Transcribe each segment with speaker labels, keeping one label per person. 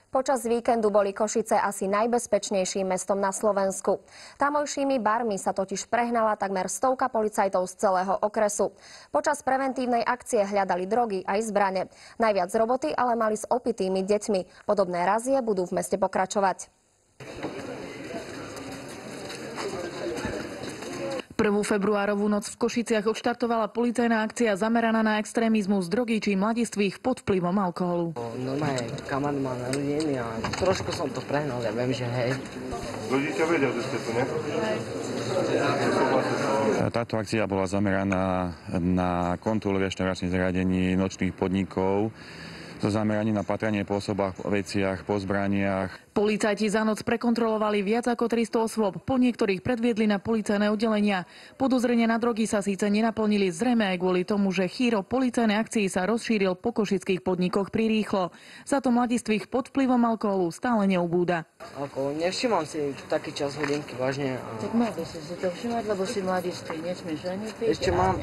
Speaker 1: Počas víkendu boli Košice asi najbezpečnejším mestom na Slovensku. Tamojšími barmi sa totiž prehnala takmer 100 policajtov z celého okresu. Počas preventívnej akcie hľadali drogy aj zbrane. Najviac roboty ale mali s opitými deťmi. Podobné razie budú v meste pokračovať.
Speaker 2: 1. februárovú noc v Košiciach odštartovala policajná akcia zameraná na extrémizmus, drogy či mladistvých pod vplyvom alkoholu.
Speaker 3: Normálne kamarát má narodeniny a trošku som to prehnal, ja viem, že hej.
Speaker 4: Rodičia vedia, že ste tu, ne?
Speaker 5: Táto akcia bola zameraná na kontrolu reštauráčnych zariadení, nočných podnikov, so zameraním na patranie po osobách, po veciach, po zbraniach.
Speaker 2: Policajti za noc prekontrolovali viac ako 300 osôb, po niektorých predviedli na policajné oddelenia. Podozrenia na drogy sa síce nenaplnili, zrejme aj kvôli tomu, že chýr o policajnej akcii sa rozšíril po košických podnikoch prirýchlo. Za to mladistvých pod vplyvom alkoholu stále neubúda.
Speaker 3: Alkohol, nevšimám si taký čas hodinky, vážne.
Speaker 6: Tak mal by si to všimať, lebo si mladiství, nesmieš ani piť.
Speaker 3: Ešte mám,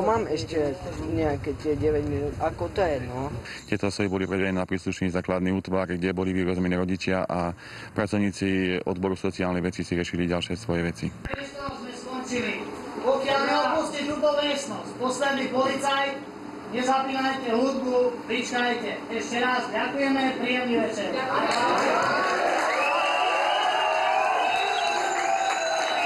Speaker 3: mám ešte nejaké tie 9 minút, ako to je, no.
Speaker 5: Tieto osoby boli prevedené na príslušný základný útvar, kde boli vyrozumení rodičia a pracovníci odboru sociálnej veci si riešili ďalšie svoje veci.
Speaker 7: Sme skončili. Pokiaľ neopustí túto miestnosť, posledný policajt, nezapínajte hudbu, pričkajte. Ešte raz ďakujeme, príjemný večer.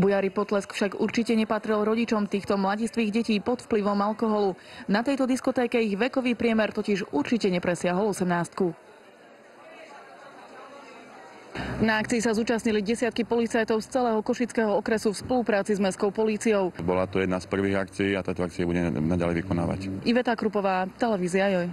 Speaker 2: Bujari potlesk však určite nepatril rodičom týchto mladistvých detí pod vplyvom alkoholu. Na tejto diskotéke ich vekový priemer totiž určite nepresiahol 18. Na akcii sa zúčastnili desiatky policajtov z celého košického okresu v spolupráci s mestskou políciou.
Speaker 5: Bola to jedna z prvých akcií a táto akcia bude naďalej vykonávať.
Speaker 2: Iveta Krupová, televízia Joj.